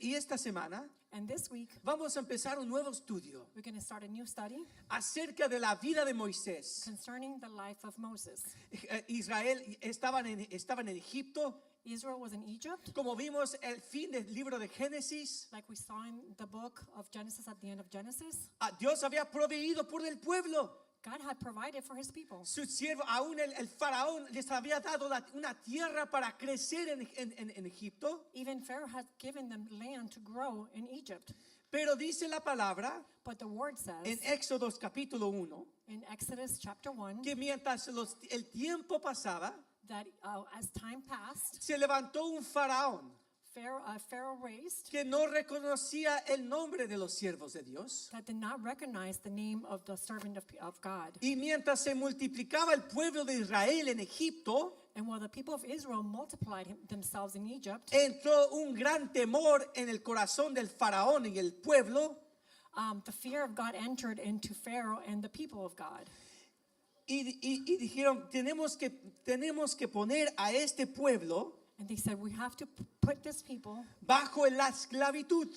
Y esta semana And this week, vamos a empezar un nuevo estudio we're going to start a new study acerca de la vida de Moisés. concerning the life of Moses. Israel estaban en Egipto. Israel was in Egypt, Como vimos el fin del libro de Génesis, like we saw in the book of Genesis at the end of Genesis. Dios había proveído por el pueblo. God had provided for his people. Su siervo, aún el faraón les había dado una tierra para crecer en Egipto. Even Pharaoh had given them land to grow in Egypt. Pero dice la palabra But the word says en Éxodo capítulo 1 in Exodus chapter 1 que mientras el tiempo pasaba, that as time passed, se levantó un faraón Pharaoh raised que no reconocía el nombre de los siervos de Dios. that did not recognize the name of the servant of God. Y mientras se multiplicaba el pueblo de Israel en Egipto, And while the people of Israel multiplied themselves in Egypt, entró un gran temor en el corazón del faraón y el pueblo. the fear of God entered into Pharaoh and the people of God. Y dijeron, tenemos que poner a este pueblo And they said, we have to put this people bajo la esclavitud.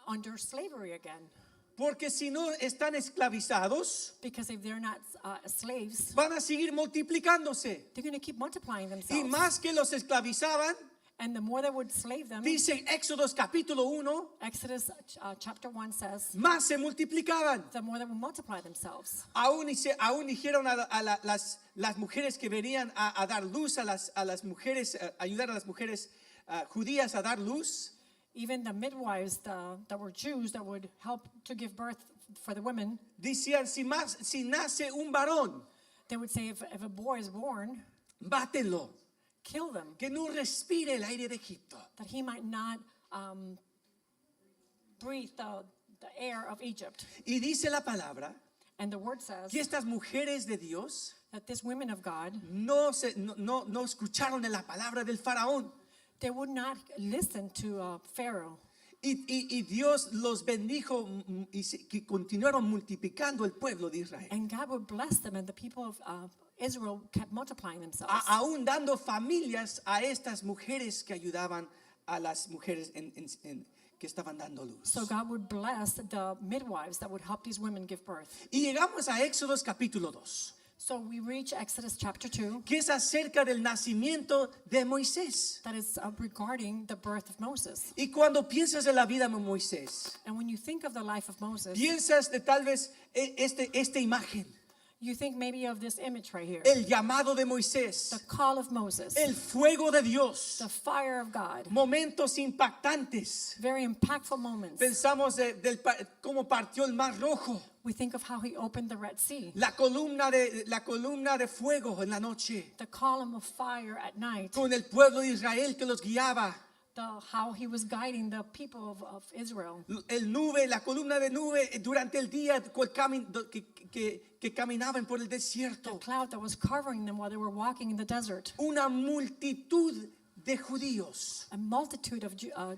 under slavery again. Porque si no están esclavizados, Because if they're not slaves, van a seguir multiplicándose. they're going to keep multiplying Y themselves. más que los esclavizaban, And the more they would slave them, dice en Éxodo capítulo 1, Exodus chapter 1 says, más se multiplicaban. the more they would multiply themselves. Aún dijeron a las mujeres que venían a dar luz, a las mujeres, ayudar a las mujeres judías a dar luz. Even the midwives that were Jews that would help to give birth for the women, Decían, si nace un varón, they would say, if a boy is born, bátenlo, kill them, que no respire el aire de Egipto. that he might not breathe the air of Egypt. Y dice la palabra And the word says que estas mujeres de Dios that these women of God, no escucharon de la palabra del faraón. they would not listen to Pharaoh. Y Dios los bendijo y que continuaron multiplicando el pueblo de Israel. And God would bless them, and the people of Israel kept multiplying themselves. Aún dando familias a estas mujeres que ayudaban a las mujeres que estaban dando luz. So God would bless the midwives that would help these women give birth. Y llegamos a Éxodo capítulo 2, So we reach Exodus chapter 2, que es acerca del nacimiento de Moisés. that is regarding the birth of Moses. Y cuando piensas en la vida de Moisés, And when you think of the life of Moses, piensas de tal vez esta imagen, you think maybe of this image right here. el llamado de Moisés, The call of Moses, el fuego de Dios, the fire of God, momentos impactantes. very impactful moments. Pensamos cómo partió el Mar Rojo, We think of how he opened the Red Sea, la columna de fuego en la noche, the column of fire at night, con el pueblo de Israel que los guiaba, how he was guiding the people of Israel. la columna de nube durante el día que caminaban por el The desierto. cloud that was covering them while they were walking in the desert. Una multitud de judíos A multitude of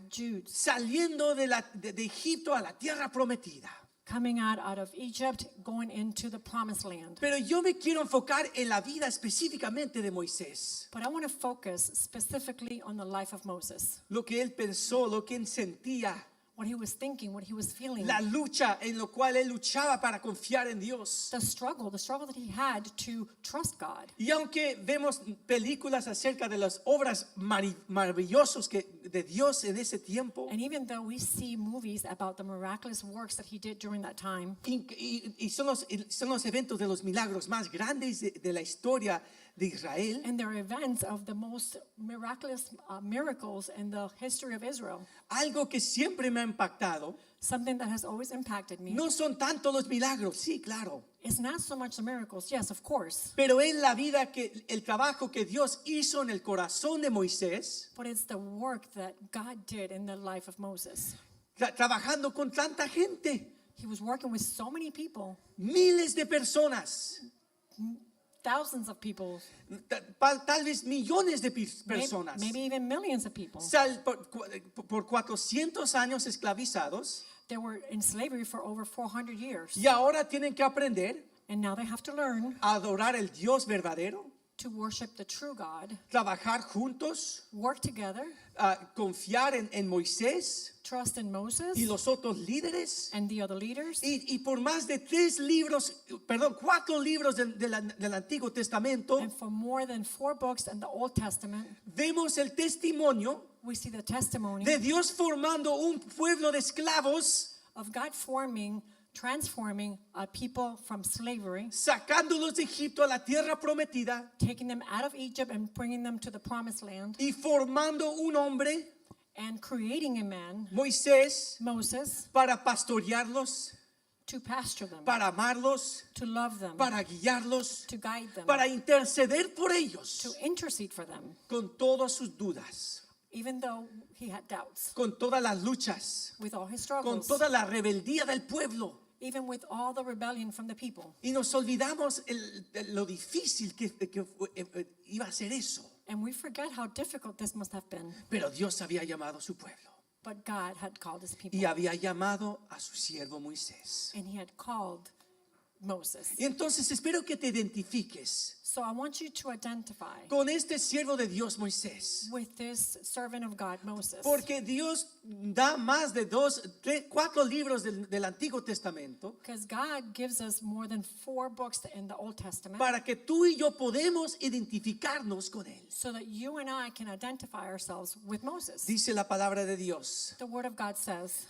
Jews saliendo de Egipto a la tierra prometida. coming out of Egypt, going into the promised land. Pero yo me quiero enfocar en la vida específicamente de Moisés. But I want to focus specifically on the life of Moses. Lo que él pensó, lo que él sentía, What he was thinking, what he was feeling. la lucha en lo cual él luchaba para confiar en Dios. The struggle that he had to trust God. Y aunque vemos películas acerca de las obras maravillosas de Dios en ese tiempo, And even though we see movies about the miraculous works that he did during that time, y son los eventos de los milagros más grandes de la historia de Israel, and there are events of the most miraculous miracles in the history of Israel, algo que siempre me ha impactado, something that has always impacted me, no son tanto los milagros, sí, claro, it's not so much the miracles, yes, of course, pero es la vida el trabajo que Dios hizo en el corazón de Moisés, but it's the work that God did in the life of Moses. trabajando con tanta gente, He was working with so many people, miles de personas, thousands of people, tal vez millones de personas, maybe even millions of people. por 400 años esclavizados, They were in slavery for over 400 years. y ahora tienen que aprender And now they have to learn a adorar el Dios verdadero, to worship the true God, trabajar juntos, work together, confiar en Moisés trust in Moses y los otros líderes. and the other leaders. Y por más de 4 libros del Antiguo Testamento, And for more than 4 books in the Old Testament, vemos el testimonio we see the testimony de Dios formando un pueblo de esclavos, of God transforming a people from slavery, sacándolos de Egipto a la tierra prometida taking them out of Egypt and bringing them to the promised land, y formando un hombre, and creating a man, Moisés, Moses, para pastorearlos, to pasture them, para amarlos, to love them, para guiarlos, to guide them, para interceder por ellos to intercede for them, con todas sus dudas, even though he had doubts, con todas las luchas, with all his con struggles, toda la rebeldía del pueblo. even with all the rebellion from the people. Y nos olvidamos lo difícil que iba a ser eso. And we forget how difficult this must have been. Pero Dios había llamado a su pueblo But God had called his people, y había llamado a su siervo Moisés. and he had called Moses. Y entonces espero que te identifiques So I want you to identify con este siervo de Dios Moisés. with this servant of God, Moses. Porque Dios da más de 4 libros del Antiguo Testamento Because God gives us more than 4 books in the Old Testament para que tú y yo podemos identificarnos con él. so that you and I can identify ourselves with Moses. Dice la palabra de Dios, The Word of God says,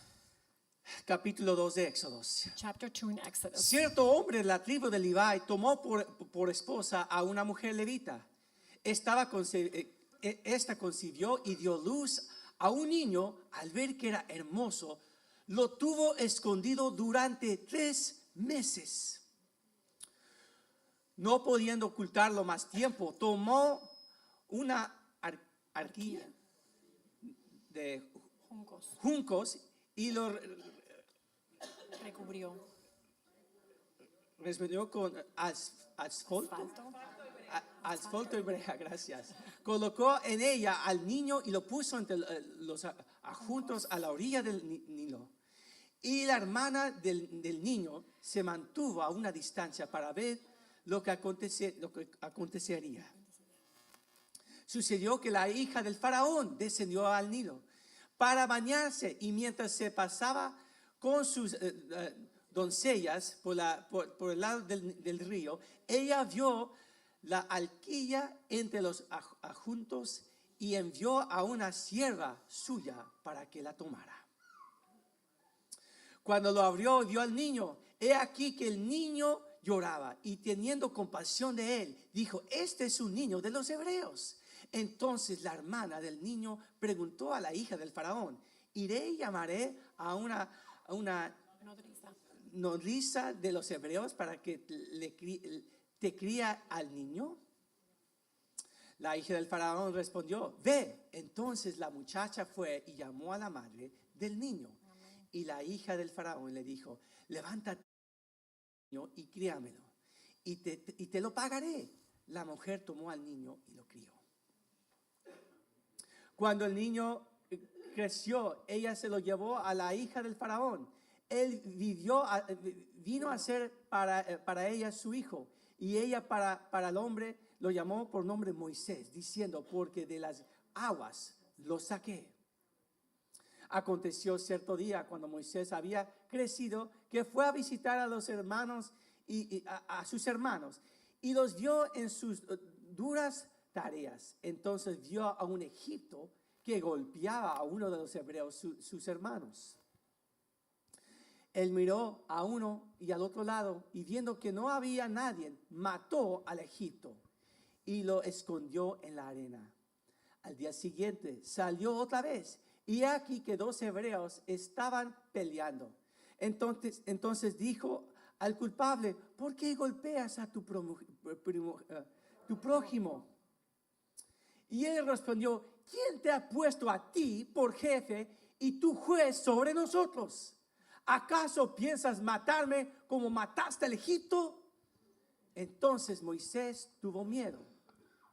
capítulo 2 de Éxodos. chapter 2 in Exodus, Cierto hombre de la tribu de Levi tomó por esposa a una mujer levita. Esta concibió y dio luz a un niño. Al ver que era hermoso, lo tuvo escondido durante 3 meses. No pudiendo ocultarlo más tiempo, tomó una arquilla de juncos y lo recubrió respondió con asfalto y brea, gracias. Colocó en ella al niño y lo puso entre los juntos a la orilla del Nilo. Y la hermana del niño se mantuvo a una distancia para ver lo que acontecería. Sucedió que la hija del faraón descendió al Nilo para bañarse, y mientras se pasaba con sus doncellas por el lado del río, ella vio la alquilla entre los juntos y envió a una sierva suya para que la tomara. Cuando lo abrió, vio al niño. He aquí que el niño lloraba, y teniendo compasión de él, dijo: este es un niño de los hebreos. Entonces la hermana del niño preguntó a la hija del faraón: iré y llamaré a una nodriza de los hebreos para que te cría al niño. La hija del faraón respondió: ve. Entonces la muchacha fue y llamó a la madre del niño. Y la hija del faraón le dijo: levántate y críamelo, y te lo pagaré. La mujer tomó al niño y lo crió. Cuando el niño creció, ella se lo llevó a la hija del faraón. Él vino a ser para ella su hijo, y ella para el hombre lo llamó por nombre Moisés, diciendo: porque de las aguas lo saqué. Aconteció cierto día, cuando Moisés había crecido, que fue a visitar a los hermanos y a sus hermanos, y los vio en sus duras tareas. Entonces vio a un egipcio que golpeaba a uno de los hebreos, sus hermanos. Él miró a uno y al otro lado, y viendo que no había nadie, mató al egipcio y lo escondió en la arena. Al día siguiente salió otra vez, y aquí que 2 hebreos estaban peleando. Entonces dijo al culpable: ¿por qué golpeas a tu prójimo? Y él respondió: ¿quién te ha puesto a ti por jefe y tu juez sobre nosotros? ¿Acaso piensas matarme como mataste al Egipto? Entonces Moisés tuvo miedo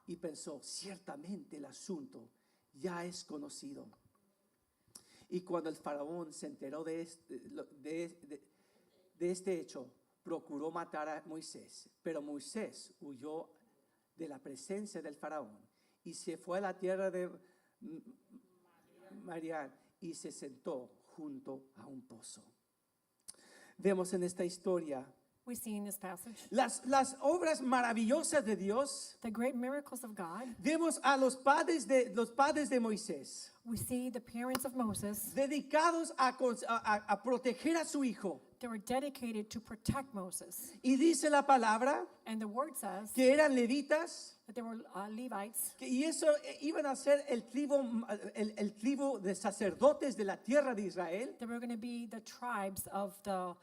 y pensó: ciertamente el asunto ya es conocido. Y cuando el faraón se enteró de este hecho, procuró matar a Moisés. Pero Moisés huyó de la presencia del faraón y se fue a la tierra de Madián y se sentó junto a un pozo. Vemos en esta historia We see in this passage las obras maravillosas de Dios. the great miracles of God. Vemos a los padres de Moisés We see the parents of Moses. dedicados a proteger a su hijo. They were dedicated to protect Moses. Y dice la palabra And the word says que eran levitas, that they were Levites, y eso iban a ser el tribu de sacerdotes de la tierra de Israel. they were going to be the tribes of the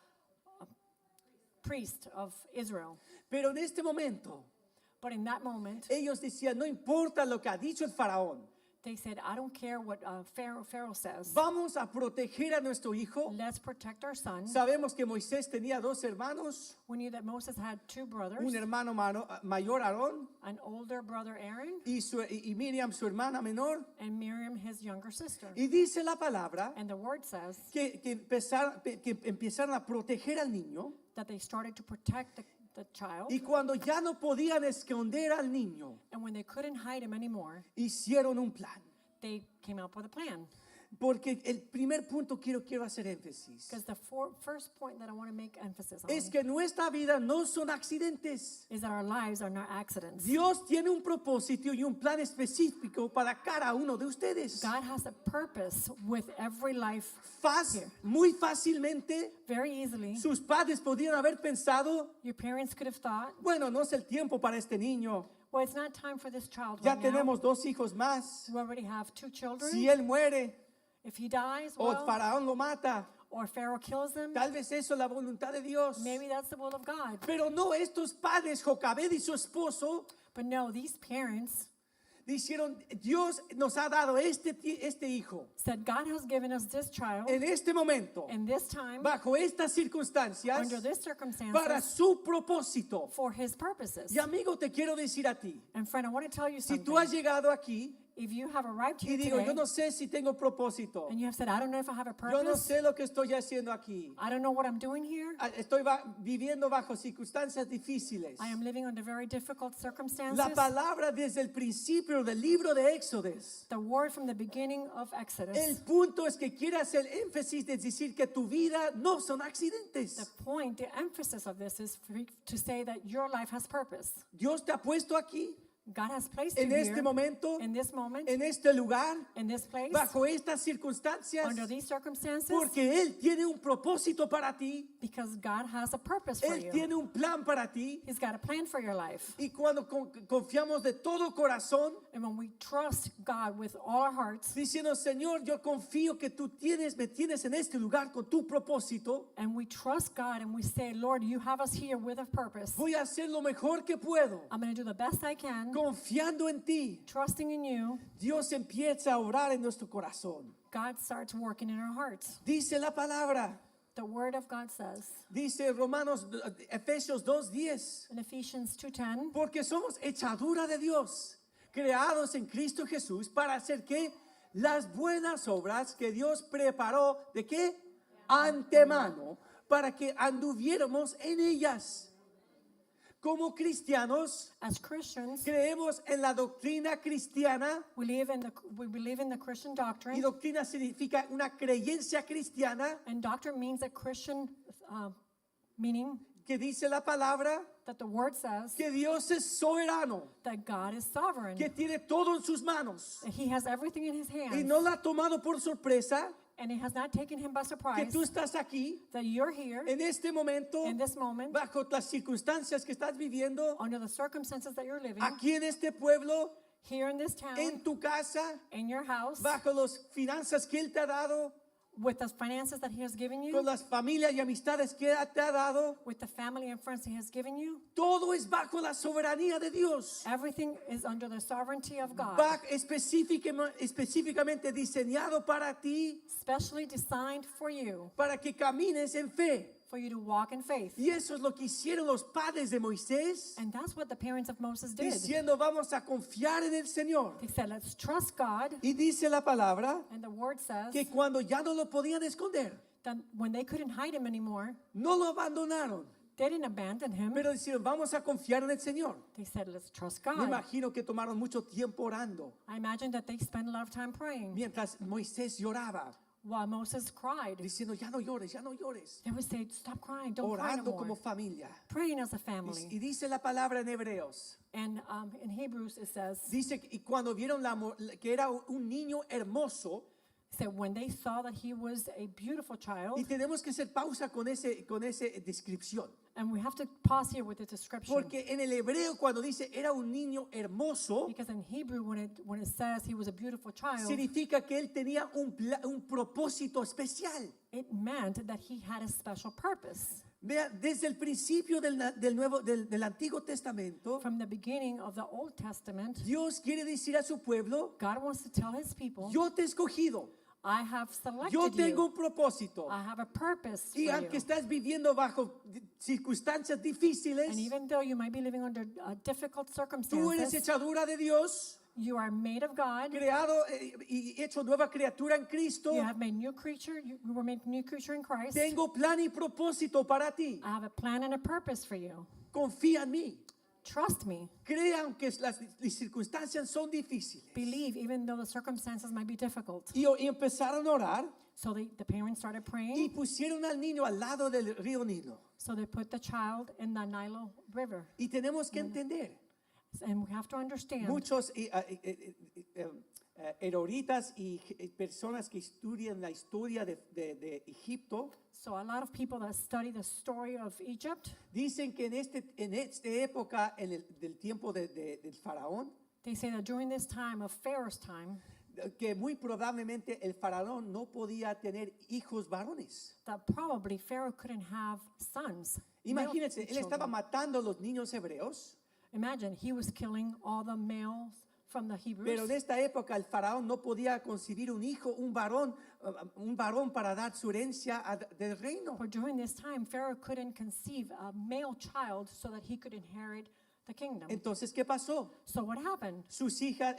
priest of Israel. Pero en este momento, But in that moment, ellos decían, no importa lo que ha dicho el faraón, they said, I don't care what Pharaoh says. vamos a proteger a nuestro hijo. Let's protect our son. Sabemos que Moisés tenía dos hermanos, We knew that Moses had two brothers, un hermano mayor, Aarón, an older brother Aaron y Miriam, su hermana menor. and Miriam, his younger sister. Y dice la palabra And the word says que empezaron a proteger al niño. that they started to protect the child. Y cuando ya no podían esconder al niño, And when they couldn't hide him anymore, hicieron un plan. they came up with a plan. Porque el primer punto quiero hacer énfasis. Because the first point that I want to make emphasis on Es que nuestra vida no son accidentes. is that our lives are not accidents. Dios tiene un propósito y un plan específico para cada uno de ustedes. God has a purpose with every life. Muy fácilmente, Very easily, sus padres podrían haber pensado, your parents could have thought, bueno, no es el tiempo para este niño. well, it's not time for this child Ya right now. tenemos dos hijos más. We already have two children. Si él muere If he dies, o el well, faraón lo mata, or Pharaoh kills him, tal vez eso es la voluntad de Dios. maybe that's the will of God. Pero no, estos padres, Jocabed y su esposo, But no, these parents dijeron, Dios nos ha dado este hijo. said, God has given us this child En este momento, in this time, bajo estas circunstancias, under this para circumstances, su propósito. for his purposes. Y amigo, te quiero decir a ti, And friend, I want to tell you si something. tú has llegado aquí If you have arrived y here digo, today, yo no sé si tengo propósito, and you have said, I don't know if I have a yo no purpose, sé lo que estoy haciendo aquí, I don't know what I'm doing here, estoy viviendo bajo circunstancias difíciles. I am living under very difficult circumstances. La palabra desde el principio del libro de Éxodos, The word from the beginning of Exodus, el punto es que quiere hacer énfasis de decir que tu vida no son the accidentes. point, the emphasis of this is for you to say that your life has purpose. Dios te ha puesto aquí, God has placed en you este here, momento, in this moment, en este lugar, in this place, bajo estas circunstancias, under these circumstances, porque Él tiene un propósito para ti, because God has a purpose for Él you. tiene un plan para ti. He's got a plan for your life. Y cuando confiamos de todo corazón, And when we trust God with all our hearts, diciendo, Señor, yo confío que tú me tienes en este lugar con tu propósito, and we trust God and we say, Lord, you have us here with a purpose. voy a hacer lo mejor que puedo, I'm going to do the best I can, confiando en ti. trusting in you. Dios empieza a obrar en nuestro corazón. God starts working in our hearts. Dice la palabra, The word of God says dice Efesios 2:10, in Ephesians 2:10, porque somos hechadura de Dios, creados en Cristo Jesús para hacer que las buenas obras que Dios preparó, ¿de qué? Antemano, para que anduviéramos en ellas. Como cristianos, as Christians, creemos en la doctrina cristiana, we believe in the Christian y doctrine, doctrina significa una creencia cristiana, and doctrine means a Christian meaning que dice la palabra that the word says que Dios es soberano, that God is sovereign, que tiene todo en sus manos, that He has everything in His y hands, no la ha tomado por sorpresa, and it has not taken Him by que surprise tú estás aquí that you're here en este momento, in this moment, bajo las circunstancias que estás viviendo, under the circumstances that you're living, aquí en este pueblo, here in this town, en tu casa, in your house, bajo las finanzas que Él te ha dado, with the finances that He has given you, con las familias y amistades que Él te ha dado. with the family and friends He has given you. Todo es bajo la soberanía de Dios. Everything is under the sovereignty of God, Específicamente diseñado para ti, specially designed for you, para que camines en fe. for you to walk in faith. Y eso es lo que hicieron los padres de Moisés, And that's what the parents of Moses did. diciendo, vamos a confiar en el Señor. They said, let's trust God. Y dice la palabra And the word says que cuando ya no lo podían esconder, that when they couldn't hide Him anymore, no lo abandonaron, They didn't abandon him. pero dijeron, vamos a confiar en el Señor. They said, let's trust Me God. imagino que tomaron mucho tiempo orando, I imagine that they spent a lot of time praying mientras Moisés lloraba, while Moses cried. diciendo, ya no llores, ya no llores. They would say, stop crying, don't cry no Orando como more. familia. Praying as a Y family. dice la palabra en Hebreos, And in Hebrews it says, dice, y cuando vieron que era un niño hermoso, when they saw that he was a beautiful child, y tenemos que hacer pausa con esa descripción. and we have to pause here with the description. Porque en el hebreo cuando dice era un niño hermoso, Because in Hebrew, when it says he was a beautiful child, significa que él tenía un propósito especial. it meant that he had a special purpose. Vea, desde el principio del Antiguo Testamento, From the beginning of the Old Testament, Dios quiere decir a su pueblo, God wants to tell his people, yo te he escogido, I have selected yo tengo you. un propósito. I have a purpose for Y aunque you. estás viviendo bajo circunstancias difíciles, And even though you might be living under difficult tú eres circumstances, hechadura de Dios, you are made of God. creado y hecho nueva criatura en Cristo. You have made new creature. You were made new creature in Christ. Tengo plan y propósito para ti. I have a plan and a purpose for you. Confía en mí. Trust me. Crea aunque las circunstancias son difíciles. Believe, even though the circumstances might be difficult. Y empezaron a orar So the parents started y praying. pusieron al niño al lado del río Nilo. So they put the child in the Nile River. Y tenemos que entender, And we have to understand. muchos eroritas y personas que estudian la historia de Egipto So a lot of people that study the story of Egypt, dicen que en esta época, del tiempo del faraón, they say that during this time of Pharaoh's time, que muy probablemente el faraón no podía tener hijos varones. that probably Pharaoh couldn't have sons. male Imagínense, él estaba children. matando a los niños hebreos, Imagine, he was killing all the males from the Hebrews. pero en esta época el faraón no podía concebir un hijo, un varón para dar su herencia del reino. But during this time, Pharaoh couldn't conceive a male child so that he could inherit the kingdom. Entonces, ¿qué pasó? So what happened? Sus hijas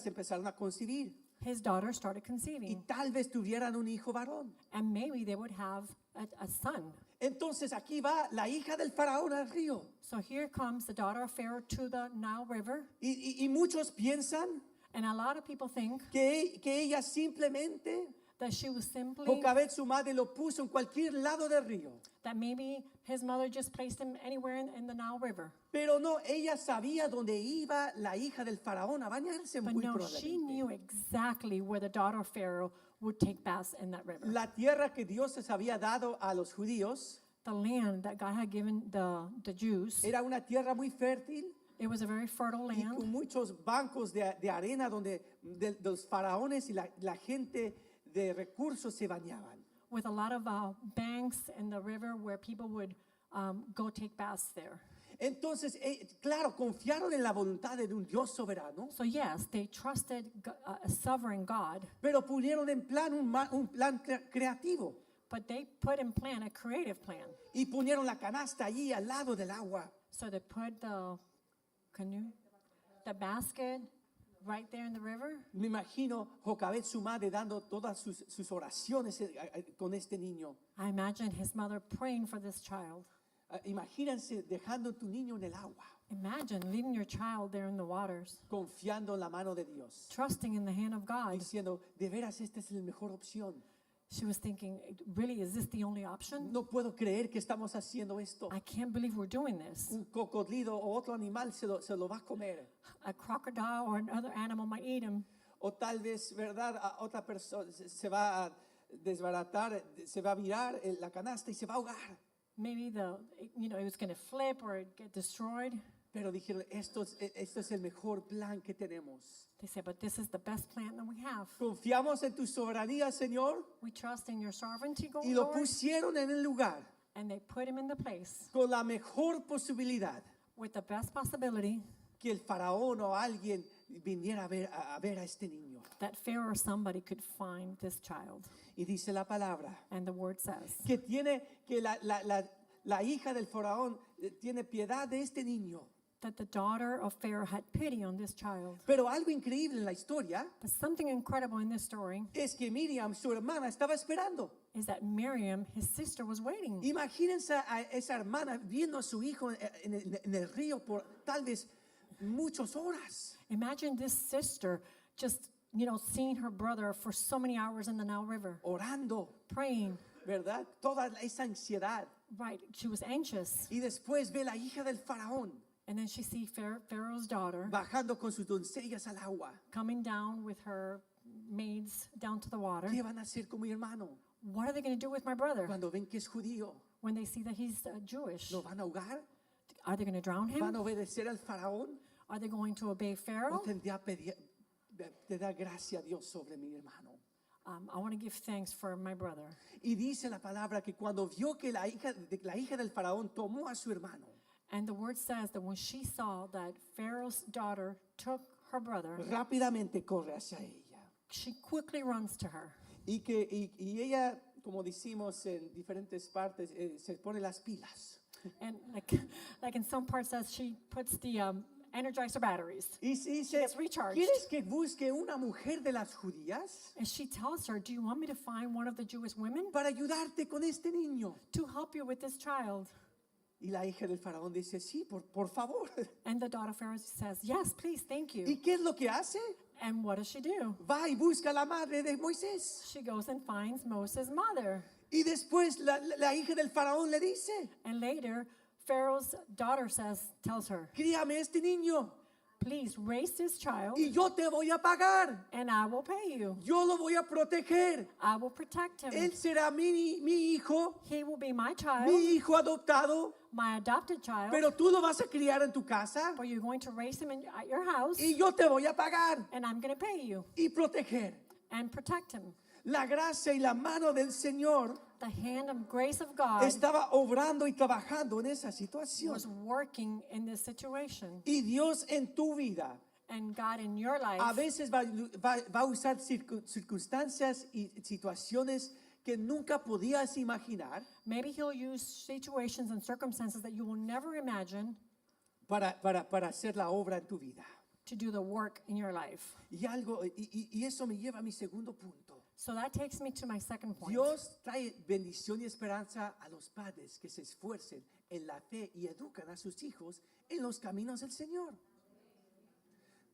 empezaron a concebir His daughter started y conceiving, tal vez tuvieran un hijo varón. and maybe they would have a son. Entonces aquí va la hija del faraón al río. So here comes the daughter of Pharaoh to the Nile River, Y muchos piensan and a lot of people think que ella simplemente, that she was simply, Jocabed su madre, lo puso en cualquier lado del río. that maybe his mother just placed him anywhere in the Nile River. Pero no, ella sabía dónde iba la hija del faraón a bañarse But muy no, she probablemente. knew exactly where the daughter of Pharaoh would take baths in that river. La tierra que Dios les había dado a los judíos The land that God had given the Jews, era una tierra muy fértil it was a very fertile y con land muchos bancos de arena donde los faraones y la gente de recursos se bañaban. with a lot of banks in the river where people would go take baths there. Entonces, claro, confiaron en la voluntad de un Dios soberano, So yes, they trusted a sovereign God, pero pusieron en plan un plan creativo but they put in plan a creative plan. y pusieron la canasta allí al lado del agua. So they put the canoe, the basket right there in the river. Me imagino Jocabed su madre dando todas sus oraciones con este niño. I imagine his mother praying for this child. Imagínense dejando tu niño en el agua, Imagine leaving your child there in the waters, confiando en la mano de Dios, trusting in the hand of God. diciendo, de veras esta es la mejor opción. She was thinking, really, is this the only option? No puedo creer que estamos haciendo esto. I can't believe we're doing this. Un cocodrilo o otro animal se lo va a comer. A crocodile or another animal might eat him. O tal vez, ¿verdad? A otra persona se va a desbaratar, se va a virar la canasta y se va a ahogar. Maybe it was going to flip or get destroyed. Pero dijeron, esto es el mejor plan que tenemos. They said, but this is the best plan that we have. Confiamos en tu soberanía, Señor, We trust in your sovereignty, y lo Lord. pusieron en el lugar And they put him in the place con la mejor posibilidad with the best possibility que el faraón o alguien viniera a ver a este niño. that Pharaoh or somebody could find this child. Y dice la palabra And the word says que la hija del faraón tiene piedad de este niño. that the daughter of Pharaoh had pity on this child. Pero algo increíble en la historia But something incredible in this story es que Miriam, su hermana, estaba esperando. is that Miriam, his sister, was waiting. Imagínense a esa hermana viendo a su hijo en el río por tal vez muchas horas. Imagine this sister just, seeing her brother for so many hours in the Nile River, Orando, praying. ¿verdad? Toda esa ansiedad. Right, she was anxious. Y después ve la hija del faraón And then she sees Pharaoh's daughter bajando con sus doncellas al agua. coming down with her maids down to the water. ¿Qué van a hacer con mi hermano? What are they going to do with my brother Cuando ven que es judío, when they see that he's Jewish? ¿lo van a ahogar? Are they going to drown ¿Van him? a obedecer al faraón? Are they going to obey ¿O Pharaoh? tendría te da gracia a Dios sobre mi hermano? I want to give thanks for my brother. Y dice la palabra que cuando vio que la hija del faraón tomó a su hermano, And the word says that when she saw that Pharaoh's daughter took her brother, rápidamente corre hacia ella. she quickly runs to her. Y ella, como decimos en diferentes partes, se pone las pilas. And like in some parts says she puts the Energizer batteries. Y dice, gets recharged. ¿quieres que busque una mujer de las judías And she tells her, do you want me to find one of the Jewish women para ayudarte con este niño? to help you with this child? Y la hija del faraón dice, sí, por favor. And the daughter of Pharaoh says, yes, please, thank you. ¿Y qué es lo que hace? And what does she do? Va y busca a la madre de Moisés. She goes and finds Moses' mother. Y después la hija del faraón le dice, And later, Pharaoh's daughter tells her, críame este niño please raise this child y yo te voy a pagar. and I will pay you. Yo lo voy a proteger. I will protect him. Él será mi hijo, He will be my child, mi hijo adoptado, my adopted child, pero tú lo vas a criar en tu casa but you're going to raise him at your house, y yo te voy a pagar and I'm going to pay you y proteger. and protect him. La gracia y la mano del Señor The hand of grace of God estaba obrando y trabajando en esa situación. was working in this situation. Y Dios en tu vida And God in your a life veces va a usar circunstancias y situaciones que nunca podías imaginar maybe he'll use situations and circumstances that you will never imagine para hacer la obra en tu vida. to do the work in your life. Y eso me lleva a mi segundo punto. So that takes me to my second point. Dios trae bendición y esperanza a los padres que se esfuercen en la fe y educan a sus hijos en los caminos del Señor.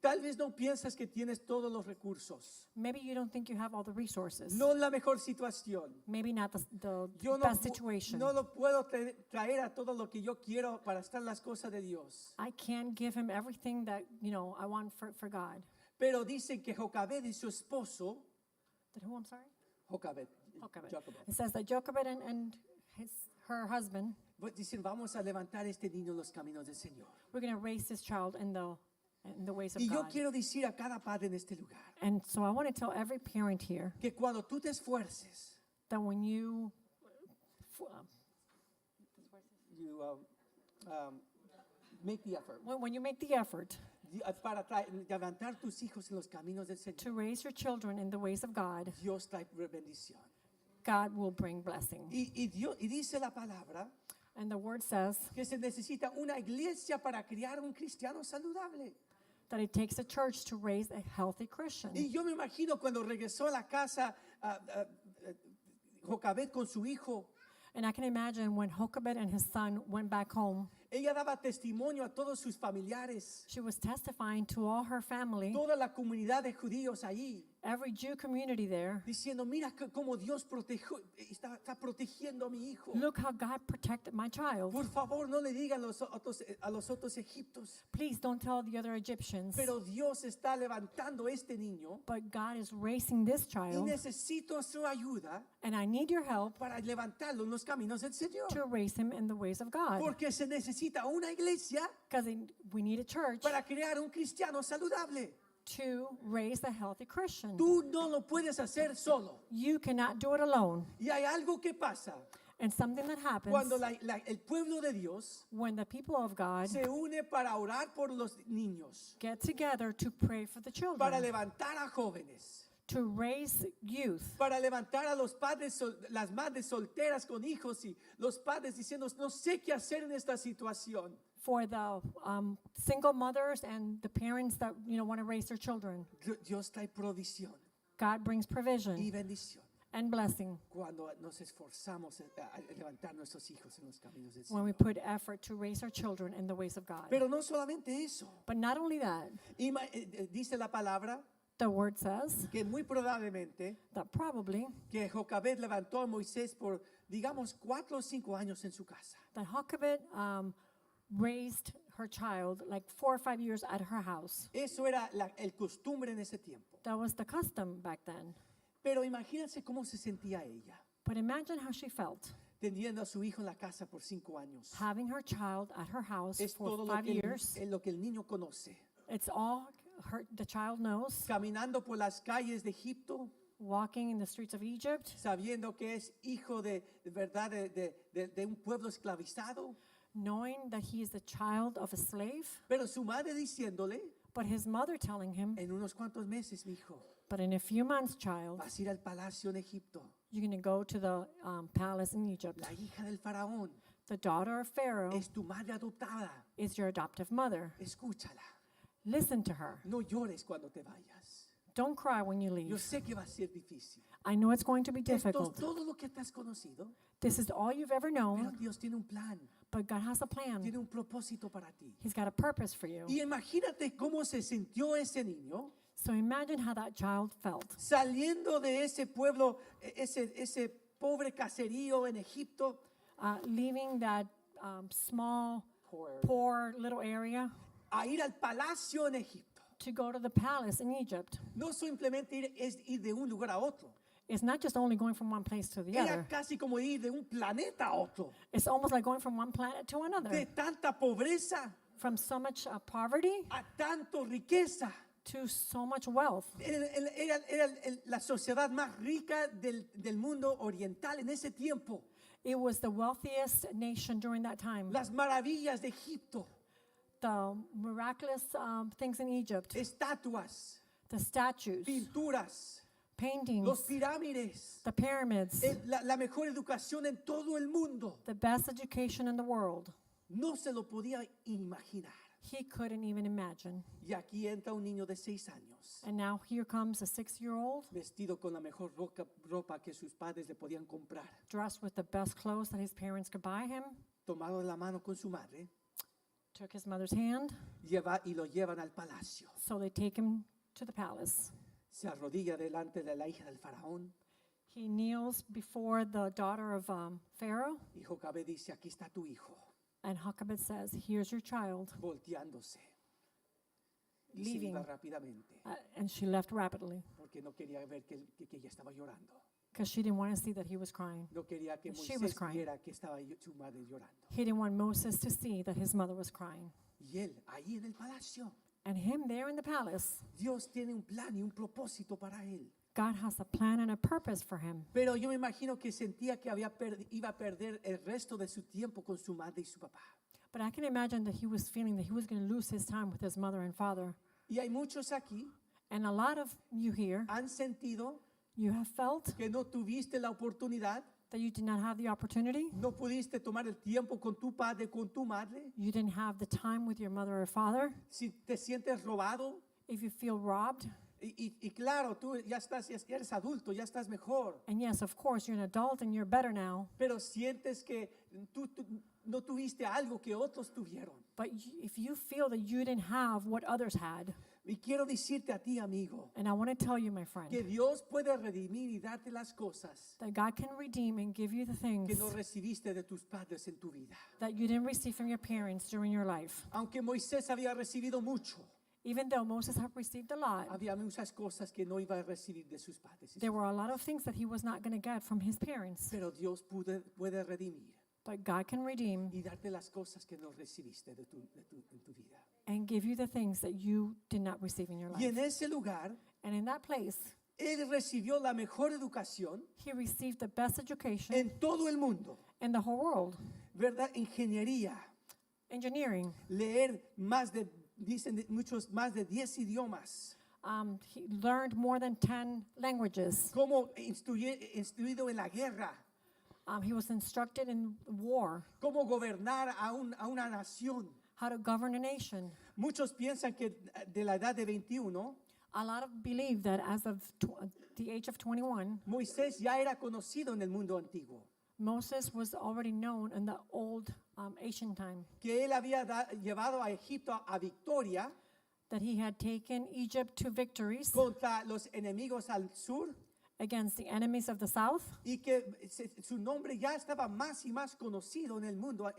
Tal vez no piensas que tienes todos los recursos, Maybe you don't think you have all the resources. no la mejor situación. Maybe not the Yo best situation. no lo puedo traer a todo lo que yo quiero para estar en las cosas de Dios. I can't give him everything that, I want for God. Pero dicen que Jocabed y su esposo, That who, I'm sorry? Jochebed, Jochebed. It says that Jochebed and her husband, dicen vamos a levantar este niño en los caminos del Señor. we're going to raise this child in the ways of Y yo God. quiero decir a cada padre en este lugar And so I want to tell every parent here que cuando tú te esfuerces, that when you make the effort when you make the effort para levantar tus hijos en los caminos del Señor, to raise your children in the ways of God, Dios trae bendición. God will bring blessing. Y dice la palabra And the word says que se necesita una iglesia para criar un cristiano saludable. that it takes a church to raise a healthy Christian. Y yo me imagino cuando regresó a la casa Jocabed con su hijo, And I can imagine when Jochebed and his son went back home, ella daba testimonio a todos sus familiares, she was testifying to all her family, toda la comunidad de judíos allí, every Jew community there. diciendo, mira cómo Dios está protegiendo a mi hijo. Look how God protected my child. Por favor, no le digan a los otros egiptos, Please don't tell the other Egyptians. pero Dios está levantando este niño But God is raising this y child, necesito su ayuda and I need your help para levantarlo en los caminos del Señor. to raise him in the ways of God. Porque se necesita una iglesia Because we need a church para crear un cristiano saludable. to raise a healthy Christian. Tú no lo puedes hacer solo. You cannot do it alone. Y hay algo que pasa And something that happens cuando el pueblo de Dios when the people of God se une para orar por los niños, get together to pray for the para children, levantar a jóvenes, to raise youth, para levantar a los padres, las madres solteras con hijos y los padres diciendo, no sé qué hacer en esta situación. for the single mothers and the parents that want to raise their children. Dios trae provisión God brings y provision bendición. and blessing cuando nos esforzamos a levantar nuestros hijos en los caminos del when we Señor. put effort to raise our children in the ways of God. Pero no solamente eso. But not only that, Dice la palabra the word says que muy probablemente that probably que Jocabed levantó a Moisés por, digamos, 4 o 5 años en su casa. that Jochebed raised her child like 4 or 5 years at her house. Eso era el costumbre en ese tiempo. That was the custom back then. Pero imagínense cómo se sentía ella, But imagine how she felt teniendo a su hijo en la casa por 5 años. having her child at her house Es for todo 5 years. lo que el niño conoce. It's all the child knows, Caminando por las calles de Egipto, walking in the streets of Egypt, sabiendo que es hijo de verdad de un pueblo esclavizado. knowing that he is the child of a slave, Pero su madre diciéndole, but his mother telling him, en unos cuantos meses, mi hijo, but in a few months, child, vas a ir al palacio en Egipto. you're going to go to the palace in Egypt. La hija del faraón The daughter of Pharaoh es tu madre adoptada. is your adoptive mother. Escúchala. Listen to her. No llores cuando te vayas. Don't cry when you Yo leave. sé que va a ser difícil. I know it's going to be Esto es difficult. todo lo que te has conocido, This is all you've ever pero known, Dios tiene un plan, but God has a plan. tiene un propósito para ti. He's got a purpose for you. Y imagínate cómo se sintió ese niño So imagine how that child felt. saliendo de ese pueblo, ese pobre caserío en Egipto, Leaving that small, poor little area a ir al palacio en Egipto. to go to the palace in Egypt. No simplemente es ir de un lugar a otro. It's not just only going from one place to the Era other. casi como ir de un planeta a otro. It's almost like going from one planet to De another. tanta pobreza From so much poverty a tanto riqueza. to so much wealth. Era la sociedad más rica del mundo oriental en ese tiempo. It was the wealthiest nation during that time. Las maravillas de Egipto, The miraculous things in Egypt, estatuas, the statues, pinturas, paintings, los pirámides, the pyramids, la mejor educación en todo el mundo. the best education in the world. No se lo podía imaginar. He couldn't even imagine. Y aquí entra un niño de 6 años, And now here comes a 6-year-old vestido con la mejor ropa que sus padres le podían comprar, dressed with the best clothes that his parents could buy him, tomado de la mano con su madre, took his mother's hand, y lo llevan al palacio. so they take him to the palace. Se arrodilla delante de la hija del faraón He kneels before the daughter of Pharaoh, y Jocabed dice, aquí está tu hijo, and Jochebed says, here's your child, volteándose. Y se Leaving. iba rápidamente and she left rapidly porque no quería ver que ella estaba llorando. because she didn't want to see that he was crying. No quería que She was Moisés crying. viera que estaba su madre llorando. He didn't want Moses to see that his mother was crying. Y él, ahí en el palacio, And him there in the palace, Dios tiene un plan y un propósito para él. God has a plan and a purpose for him. Pero yo me imagino que sentía que iba a perder el resto de su tiempo con su madre y su papá. But I can imagine that he was feeling that he was going to lose his time with his mother and father. Y hay muchos aquí And a lot of you here, han sentido you have felt que no tuviste la oportunidad, that you did not have the opportunity. no pudiste tomar el tiempo con tu padre, con tu madre. You didn't have the time with your mother or father. Si te sientes robado, If you feel robbed, y claro, tú ya eres adulto, ya estás mejor, and yes, of course, you're an adult and you're better now, pero sientes que tú no tuviste algo que otros tuvieron. but if you feel that you didn't have what others had, Y quiero decirte a ti, amigo, and I want to tell you, my que friend, Dios puede redimir y darte las cosas that God can redeem and give you the que things no recibiste de tus padres en tu vida. that you didn't receive from your parents during your life. Aunque Moisés había recibido mucho, Even though Moses had received a lot, había muchas cosas que no iba a recibir de sus padres. there were a lot of things that he was not going to get from his parents. Pero Dios puede redimir But God can redeem y darte las cosas que no recibiste en tu vida. and give you the things that you did not receive in your Y life. en ese lugar, And in that place, él recibió la mejor educación he received the best education en todo el mundo, in the whole world. ¿verdad? Ingeniería, Engineering. leer dicen muchos, más de 10 idiomas, He learned more than 10 languages. como instruido en la guerra, He was instructed in war, cómo gobernar a una nación. how to govern a nation. Muchos piensan que de la edad de 21 A lot of believe that as of the age of 21, Moisés ya era conocido en el mundo antiguo, Moses was already known in the old ancient time, que él había llevado a Egipto a victoria that he had taken Egypt to victories contra los enemigos al sur against the enemies of the south, y que su nombre ya estaba más y más conocido en el mundo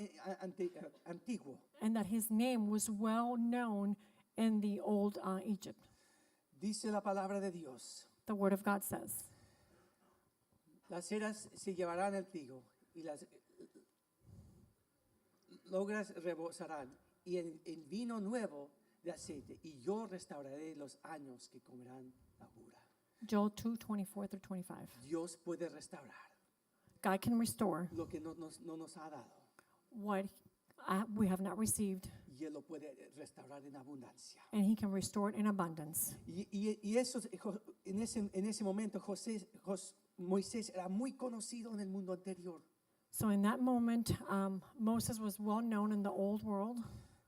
antiguo. and that his name was well known in the old Egypt. Dice la palabra de Dios, The word of God says, las eras se llevarán el trigo y las logras rebosarán y el vino nuevo de aceite, y yo restauraré los años que comerán la jura. Joel 2:24 through 25. Dios puede restaurar God can restore lo que no nos ha dado, what we have not received, y Él lo puede restaurar en abundancia. and he can restore it in abundance. Y eso, en ese momento Moisés era muy conocido en el mundo anterior. So in that moment, Moses was well known in the old world.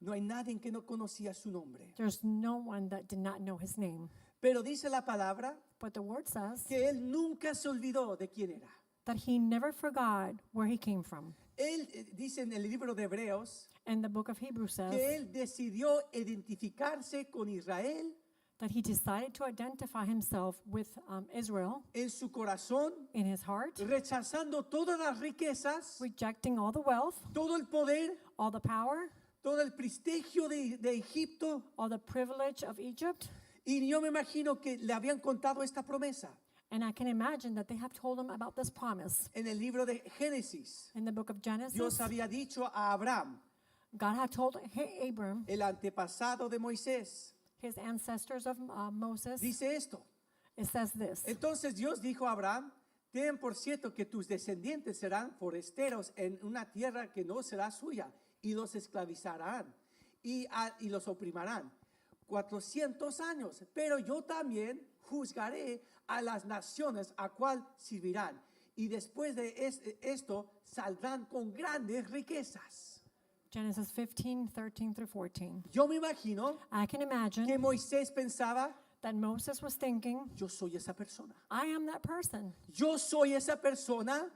No hay nadie que no conocía su nombre. There's no one that did not know his name. Pero dice la palabra But the word says que él nunca se olvidó de quién era. that he never forgot where he came from. Él dice en el libro de Hebreos And the book of Hebrews que says él decidió identificarse con Israel that he decided to identify himself with Israel en su corazón, in his heart, rechazando todas las riquezas, rejecting all the wealth, todo el poder, all the power, todo el prestigio de Egipto. all the privilege of Egypt. Y yo me imagino que le habían contado esta promesa And I can imagine that they have told him about this promise. en el libro de Génesis. In the book of Dios Genesis, había dicho a Abraham, God had told Abram, el antepasado de Moisés, his ancestors of Moses, dice esto. it says this. Entonces Dios dijo a Abraham, ten por cierto que tus descendientes serán foresteros en una tierra que no será suya, y los esclavizarán y los oprimirán 400 años. Pero yo también juzgaré a las naciones a cual servirán, y después de esto saldrán con grandes riquezas. Genesis 15:13 through 14. Yo me imagino I can que imagine Moisés pensaba, that Moses was thinking, yo soy esa persona. I am that person. Yo soy esa persona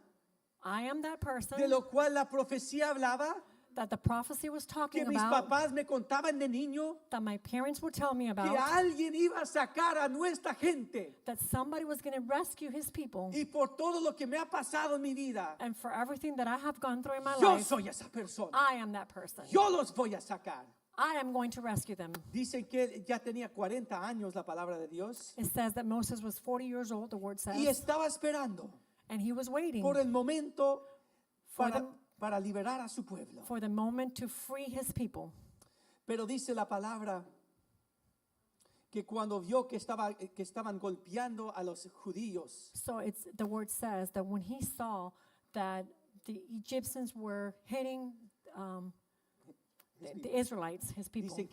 I am that person de lo cual la profecía hablaba, that the prophecy was que talking mis about, papás me contaban de niño, that my parents would tell me que about, alguien iba a sacar a nuestra gente. that somebody was going to rescue his people. Y por todo lo que me ha pasado en mi vida, And for everything that I have gone through in my yo life, soy esa persona. I am that person. Yo los voy a sacar. I am going to rescue them. Dicen que él ya tenía 40 años la palabra de Dios It says that Moses was 40 years old, the word y says, estaba esperando and he was waiting por el momento For the- para liberar a su pueblo. for the moment to free his people. Pero dice la palabra que cuando vio que estaban golpeando a los judíos, So it's the word says that when he saw that the Egyptians were hitting the Israelites, his people, dicen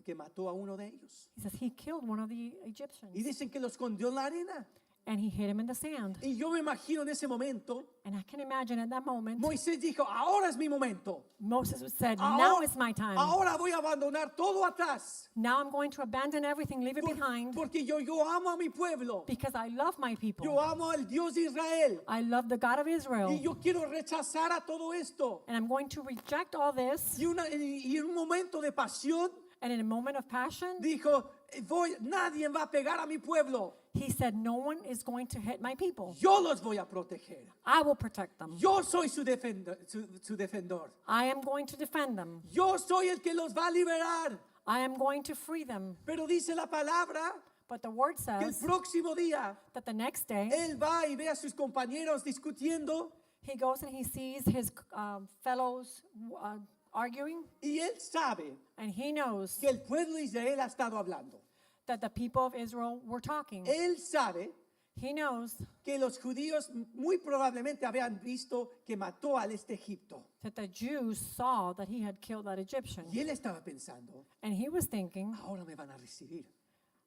que mató a uno de ellos. he says he killed one of the Y Egyptians dicen que lo escondió en la arena. and he hid him in the sand. Y yo me imagino en ese momento, And I can imagine at that moment, Moisés dijo, ahora es mi momento. Moses said, now Ahora, is my time. ahora voy a abandonar todo atrás. Now I'm going to abandon everything, leave it behind, Porque yo amo a mi pueblo. because I love my Yo people. amo al Dios de Israel. I love the God of Israel. Y yo quiero rechazar a todo esto. And I'm going to reject all this. Y en un momento de pasión, And in a moment of passion, dijo, nadie va a pegar a mi pueblo. he said, no one is going to hit my people. Yo los voy a proteger. I will protect them. Yo soy su defensor. I am going to defend them. Yo soy el que los va a liberar. I am going to free them. Pero dice la palabra But the word que el says próximo día that the next day, él va y ve a sus compañeros discutiendo he goes and he sees his fellows arguing, y él sabe and he knows que el pueblo de Israel ha estado hablando. that the people of Israel were talking. Él sabe He knows que los judíos muy probablemente habían visto que mató al Egipto. that the Jews saw that he had killed that Egyptian. Y él estaba pensando, And he was thinking, ahora me van a recibir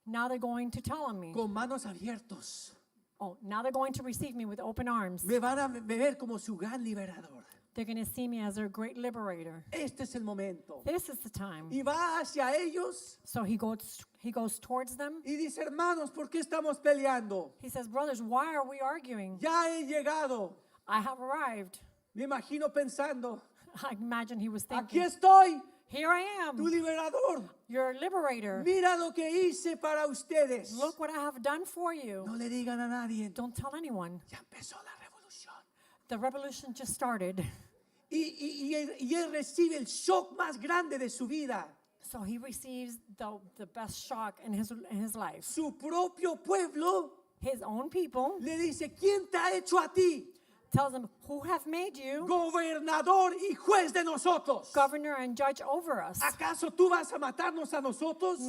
now they're going to tell on me. con manos abiertos. Oh, now they're going to receive me with open arms. Me van a ver como su gran liberador. They're going to see me as their great liberator. Este es el momento. This is the time. Y va hacia ellos So he goes towards them. y dice, hermanos, ¿por qué estamos peleando? He says, brothers, why are we arguing? Ya he llegado. I have arrived. Me imagino pensando, I imagine he was aquí thinking, estoy, here I tu am, liberador. your liberator. Mira lo que hice para ustedes. Look what I have done for you. No le digan a nadie. Don't tell anyone. Ya empezó la revolución. The revolution just started. Y él recibe el shock más grande de su vida. So he receives the best shock in his life. Su propio pueblo His own people le dice, ¿quién te ha hecho a ti tells him, who have made you gobernador y juez de nosotros? governor and judge over us? ¿Acaso tú vas a matarnos a nosotros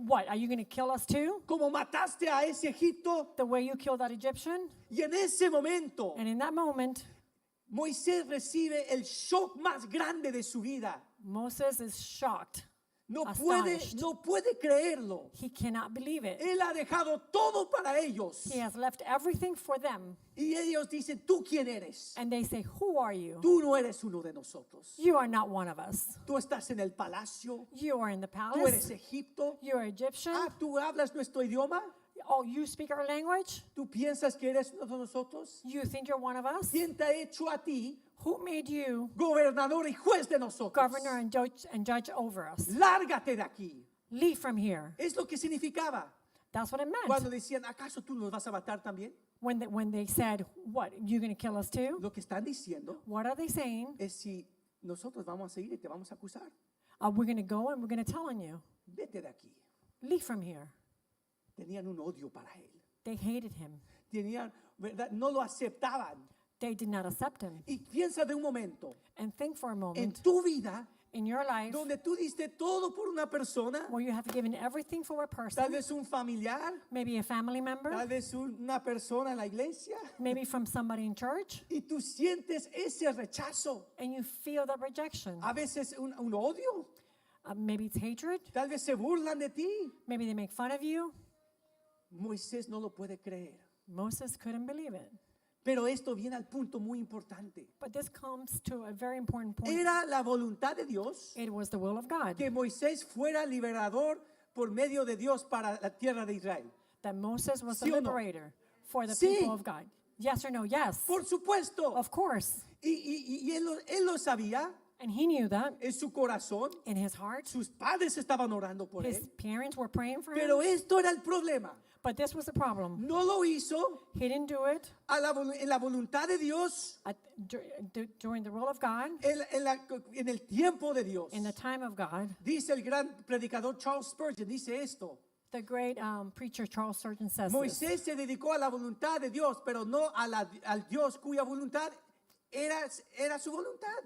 What, are you going to kill us too? como mataste a ese Egipto? The way you killed that Egyptian? Y en ese momento And in that moment, Moisés recibe el shock más grande de su vida. Moses is shocked. No Astonished. puede creerlo. He cannot believe it. Él ha dejado todo para ellos. He has left everything for them. Y ellos dicen, ¿tú quién eres? And they say, who are you? Tú no eres uno de nosotros. You are not one of us. Tú estás en el palacio. You are in the Tú eres palace. Egipto. You are Egyptian. Ah, ¿tú hablas nuestro idioma? Oh, you speak our language? ¿Tú piensas que eres uno de nosotros? You think you're one of us? ¿Quién te ha hecho a ti Who made you gobernador y juez de nosotros? governor and judge over us? Lárgate de aquí. Leave from here. Es lo que significaba. That's what it Cuando meant. decían, ¿acaso tú nos vas a matar también? When they said, what, you going to kill us too? Lo que están diciendo What are they saying? es si nosotros vamos a seguir y te vamos a acusar. We're going to go and we're going to tell on you. Vete de aquí. Leave from here. Tenían un odio para él. They hated him. Tenían, ¿verdad? No lo aceptaban. They did not accept him. Y piensa de un momento, And think for a en moment, tu vida, in your life, donde tú diste todo por una persona, where you have given everything for a tal person, vez un familiar, maybe a family member, tal vez una persona en la iglesia, maybe from somebody in church, y tú sientes ese rechazo, and you feel that rejection. a veces un odio, Maybe it's hatred, tal vez se burlan de ti. maybe they make fun of you. Moisés no lo puede creer. Moses couldn't believe it. Pero esto viene al punto muy importante. But this comes to a very important point. Era la voluntad de Dios It was the will of God que Moisés fuera liberador por medio de Dios para la tierra de Israel. that Moses was the ¿Sí o no? liberator for the Sí. people of God. Yes or no? Yes. Por supuesto. Of course. Y él lo sabía And he knew that en su corazón. in his heart. Sus padres estaban orando por His él. parents were praying for him. Pero esto era el problema. But this was the problem. No lo hizo He didn't do it en la voluntad de Dios, during the will of God, en el tiempo de Dios. in the time of God. Dice el gran predicador Charles Spurgeon, dice esto. The great preacher Charles Spurgeon says this. Moisés se dedicó a la voluntad de Dios, pero no al Dios cuya voluntad era su voluntad.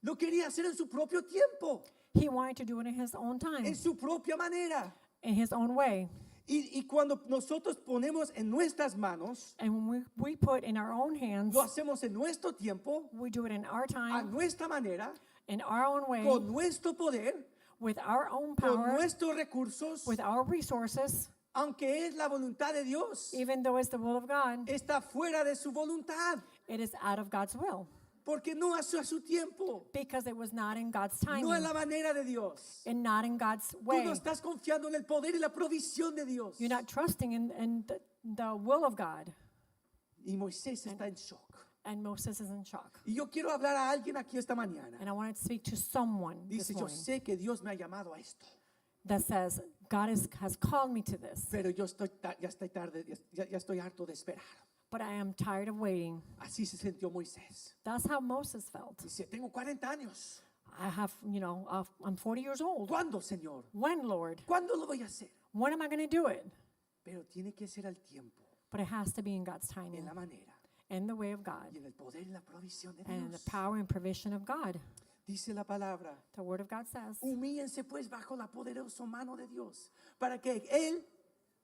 Lo quería hacer en su propio tiempo, He wanted to do it in his own time, en su propia manera. in his own way. Y cuando nosotros ponemos en nuestras manos, And when we put in our own hands, lo hacemos en nuestro tiempo, we do it in our a time, nuestra manera, in our own way, con nuestro poder, with our own con power, nuestros recursos, with our resources, aunque es la voluntad de Dios, even though it's the will of God, está fuera de su voluntad, it is out of God's will porque no hace a su tiempo, because it was not in God's no timing es la manera de Dios. and not in God's Tú way. no estás confiando en el poder y la provisión de Dios. You're not trusting in the will of God. Y Moisés está en shock. And Moses is in shock. Y yo quiero hablar a alguien aquí esta mañana. And I wanted to speak to someone this Dice, yo morning sé que Dios me ha llamado a esto, that says, God has called me to this, pero yo ya estoy tarde, ya estoy harto de esperar. but I am tired of waiting. Así se sintió Moisés. That's how Moses felt. Dice, tengo 40 años. I have, I'm 40 years old. ¿Cuándo, Señor? When, Lord? ¿Cuándo lo voy a hacer? When am I going to do it? Pero tiene que ser al tiempo, But it has to be in God's en timing, la manera, in the way of God, y en el poder y la provisión de and in the Dios. power and provision of God. Dice la palabra, The Word of God says, humíllense pues bajo la poderosa mano de Dios, para que Él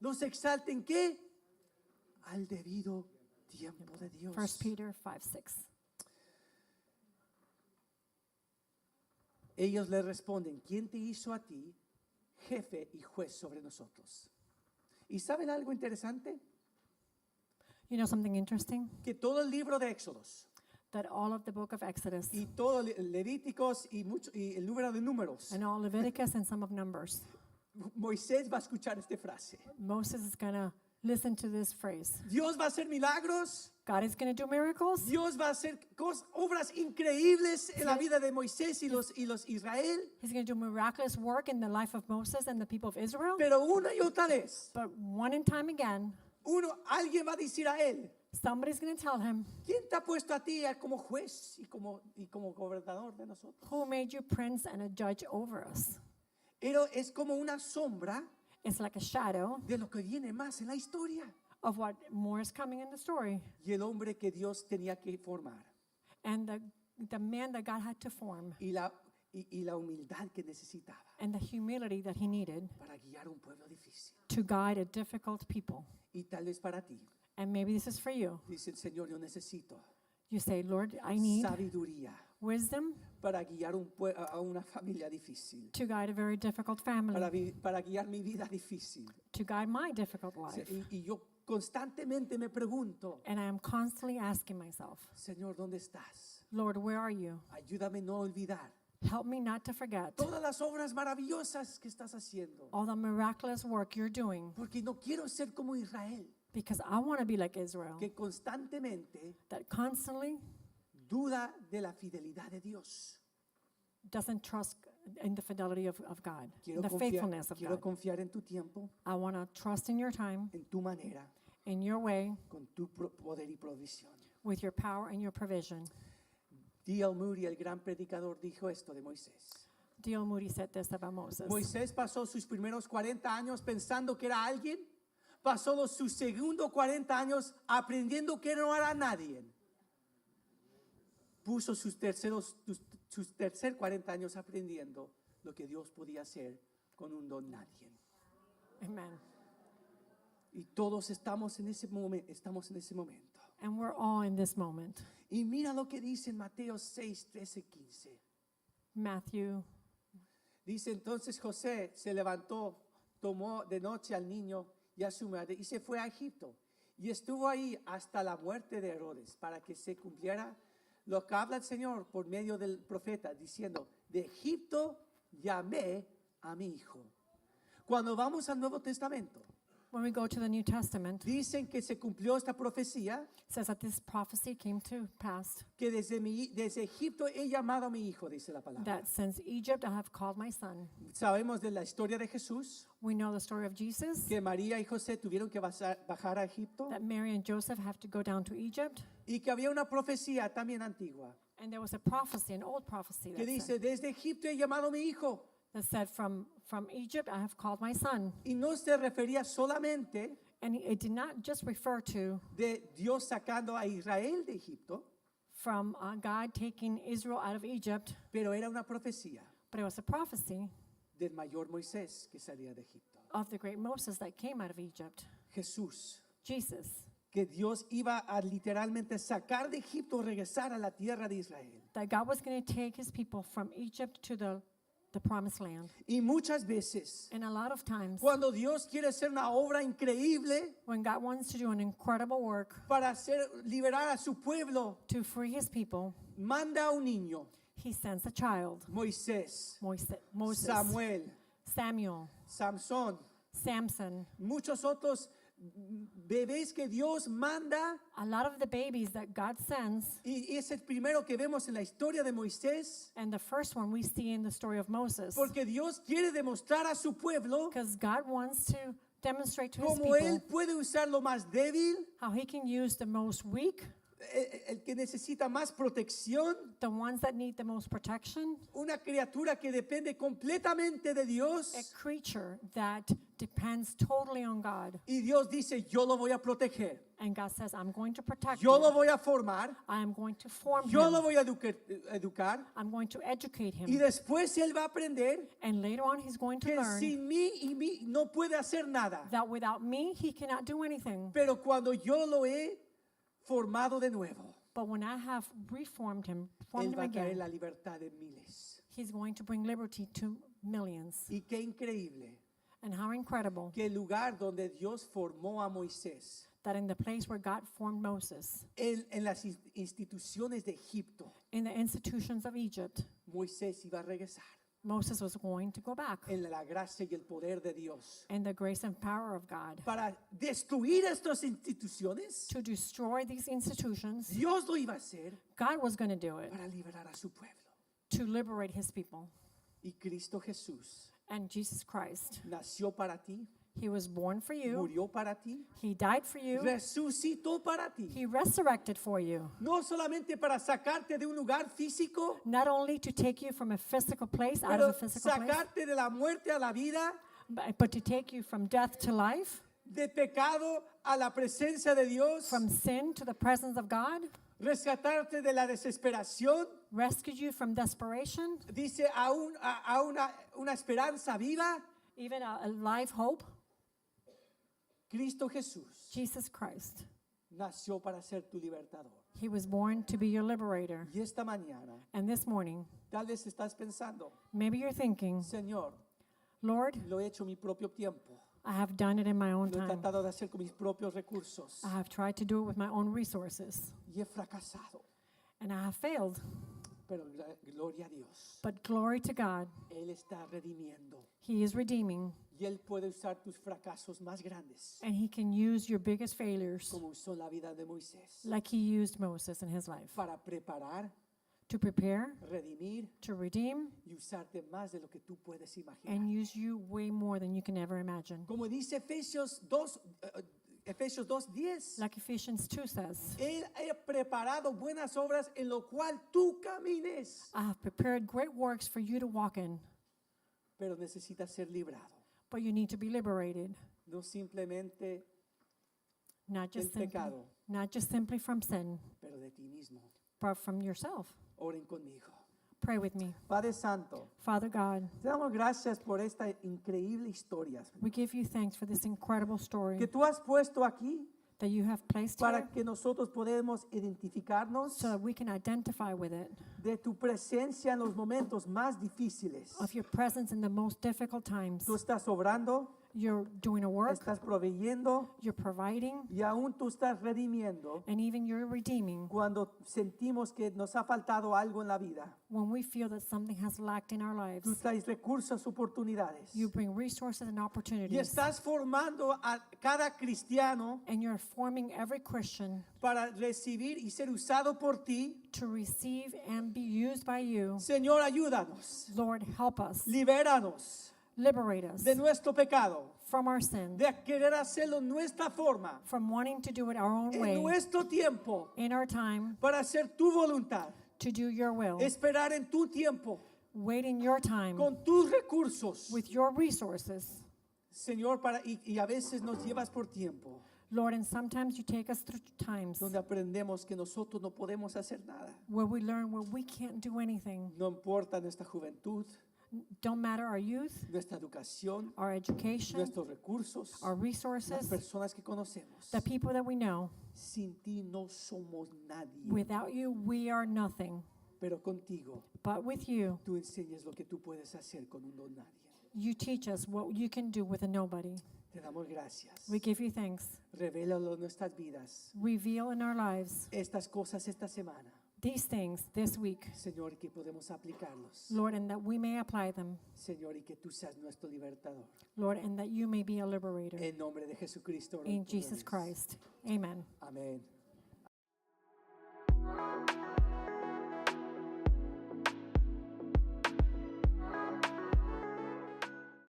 los exalte en qué? Al debido tiempo de Dios. 1 Peter 5:6. Ellos le responden, ¿quién te hizo a ti jefe y juez sobre nosotros? ¿Y saben algo interesante? You know something interesting? Que todo el libro de Éxodos, that all of the book of Exodus y todo Levíticos y el número de números, and all Leviticus and some of Numbers, Moisés va a escuchar esta frase. Moses is going to listen to this phrase. Dios va a hacer milagros. God is going to do miracles. Dios va a hacer obras increíbles en la vida de Moisés y los Israel. He's going to do miraculous work in the life of Moses and the people of Israel. Pero una y otra vez, But one and time again, alguien va a decir a él, somebody's going to tell him, ¿quién te ha puesto a ti como juez y como gobernador de nosotros? who made you prince and a judge over us? Pero es como una sombra It's like a shadow de lo que viene más en la historia. of what more is coming in the story. Y el hombre que Dios tenía que formar And the man that God had to form y la humildad que necesitaba and the humility that he needed para guiar un pueblo difícil. to guide a difficult people. Y tal vez para ti, And maybe this is for you. dice el Señor, yo necesito You say, Lord, I need sabiduría wisdom para guiar a una familia difícil, to guide a very difficult family, para guiar mi vida difícil. to guide my difficult life. Y yo constantemente me pregunto, And I am constantly asking myself, Señor, ¿dónde estás? Lord, where are you? Ayúdame a no olvidar Help me not to forget todas las obras maravillosas que estás haciendo, all the miraculous work you're doing, porque no quiero ser como Israel, because I want to be like Israel, que constantemente that constantly duda de la fidelidad de Dios. doesn't trust in the fidelity of God, Quiero the faithfulness of quiero God. confiar en tu tiempo, I want to trust in your time, en tu manera, in your way, con tu poder y provisión. with your power and your provision. D.L. Moody, el gran predicador, dijo esto de Moisés. D.L. Moody said this about Moses. Moisés pasó sus primeros 40 años pensando que era alguien, pasó sus segundos 40 años aprendiendo que no era nadie. Puso sus tercer 40 años aprendiendo lo que Dios podía hacer con un don nadie. Amen. Y todos estamos en ese momento. And we're all in this moment. Y mira lo que dice en Mateo 6, 13, 15. Matthew, Dice entonces José se levantó, tomó de noche al niño y a su madre y se fue a Egipto. Y estuvo ahí hasta la muerte de Herodes para que se cumpliera lo que habla el Señor por medio del profeta diciendo, de Egipto llamé a mi hijo. Cuando vamos al Nuevo Testamento, when we go to the New Testament, it dicen que se cumplió esta profecía, says that this prophecy came to pass, que desde Egipto he llamado a mi hijo, dice la palabra. that since Egypt I have called my son. Sabemos de la historia de Jesús, We know the story of Jesus, que María y José tuvieron que bajar a Egipto that Mary and Joseph have to go down to Egypt. y que había una profecía también antigua And there was a prophecy, an old prophecy que that said, dice, desde Egipto he llamado a mi hijo. from Egypt I have called my son. Y no se refería solamente And it did not just refer to de Dios sacando a Israel de Egipto, from God taking Israel out of Egypt, pero era una profecía but it was a prophecy del mayor Moisés que salía de Egipto. of the great Moses that came out of Egypt, Jesús, Jesus, que Dios iba a literalmente sacar de Egipto, regresar a la tierra de Israel. that God was going to take his people from Egypt to the promised land. Y muchas veces, And a lot of times, cuando Dios quiere hacer una obra increíble when God wants to do an incredible work para liberar a su pueblo, to free his people, manda a un niño, he sends a child, Moisés, Moses, Samuel, Samuel, Samson, Samson, muchos otros bebés que Dios manda, a lot of the babies that God sends. y es el primero que vemos en la historia de Moisés, And the first one we see in the story of Moses, porque Dios quiere demostrar a su pueblo because God wants to demonstrate to his cómo Él people puede usar lo más débil, how he can use the most weak, el que necesita más protección, the ones that need the most protection, una criatura que depende completamente de a Dios, creature that depends totally on God. y Dios dice, yo lo voy a proteger, And God says, I'm going to protect yo lo him. voy a formar, I am going to form yo him. lo voy a educar, I'm going to educate y him. después Él va a aprender And later on, he's going to que learn sin mí y mí no puede hacer nada, that without me, he cannot do anything. pero cuando yo lo he formado de nuevo, But when I have reformed him, Él formed him va a traer again, la libertad de miles. he's going to bring liberty to millions. Y qué increíble And how incredible que el lugar donde Dios formó a Moisés that in the place where God formed Moses, en las instituciones de Egipto, in the institutions of Egypt, Moisés iba a regresar Moses was going to go back en la gracia y el poder de Dios in the grace and power of God para destruir estas instituciones. to destroy these institutions. Dios lo iba a hacer God was going to do it para liberar a su pueblo. to liberate his people. Y Cristo Jesús And Jesus Christ, nació para ti, he was born for you, murió para ti, he died for you, resucitó para ti. he resurrected for you. No solamente para sacarte de un lugar físico, Not only to take you from a physical place, out pero of a physical place, sacarte de la muerte a la vida, but to take you from death to life, de pecado a la presencia de Dios, from sin to the presence of God, rescatarte de la desesperación, rescued you from desperation, dice a una esperanza viva. even a live hope. Cristo Jesús Jesus Christ, nació para ser tu libertador. he was born to be your liberator. Y esta mañana, And this morning, tal vez estás pensando, maybe you're thinking, Señor, Lord, lo he hecho en mi propio tiempo. I have done it in my own Lo he time. tratado de hacer con mis propios recursos. I have tried to do it with my own resources, Y he fracasado. and I have failed. Pero gloria a Dios. But glory to God, Él está redimiendo. he is redeeming, Y Él puede usar tus fracasos más grandes, and he can use your biggest failures como usó la vida de Moisés, like he used Moses in his life para preparar, to prepare, redimir to redeem, y usarte más de lo que tú puedes imaginar. and use you way more than you can ever imagine. Como dice Efesios 2:10, Like Ephesians 2 says, Él ha preparado buenas obras en lo cual tú camines, I have prepared great works for you to walk in, pero necesitas ser librado. but you need to be liberated, No simplemente not del just simply, pecado, not just simply from sin, pero de ti mismo. but from yourself. Oren conmigo. Pray with me. Padre Santo, Father God, te damos gracias por esta increíble historia we give you thanks for this incredible story que tú has puesto aquí that you have placed para here que nosotros podamos identificarnos so that we can identify with it, de tu presencia en los momentos más difíciles. of your presence in the most difficult times. Tú estás obrando, You're doing a work, estás proveyendo you're providing, y aún tú estás redimiendo and even you're redeeming cuando sentimos que nos ha faltado algo en la vida. when we feel that something has lacked in our Tú lives. traes recursos, oportunidades. You bring resources and Y opportunities, estás formando a cada cristiano and you're forming every Christian para recibir y ser usado por ti. to receive and be used by you. Señor, ayúdanos. Lord, help us, Libéranos liberate us de nuestro pecado, from our sin, de querer hacerlo nuestra forma, from wanting to do it our own en way, nuestro tiempo, in our time, para hacer tu voluntad, to do your will, esperar en tu tiempo, wait in your time, con tus recursos, with your resources. Señor, y a veces nos llevas por tiempo, Lord, and sometimes you take us through times donde aprendemos que nosotros no podemos hacer nada. where we learn where we can't do anything. No importa nuestra juventud, Don't matter our youth, nuestra educación, our education, nuestros recursos, our las resources, personas que conocemos. the people that we know. Sin ti no somos nadie, Without you, we are nothing. pero contigo But with you, tú enseñas lo que tú puedes hacer con un don nadie. you teach us what you can do with a nobody. Te damos gracias. We give you thanks. Revélalo en nuestras vidas. Reveal in our lives Estas cosas esta semana, these things this week, Señor, y que podemos aplicarlos. Lord, and that we may apply them, Señor, y que tú seas nuestro libertador. Lord, and that you may be a liberator. En nombre de Jesucristo. In Jesus Christ. Amen. Amén.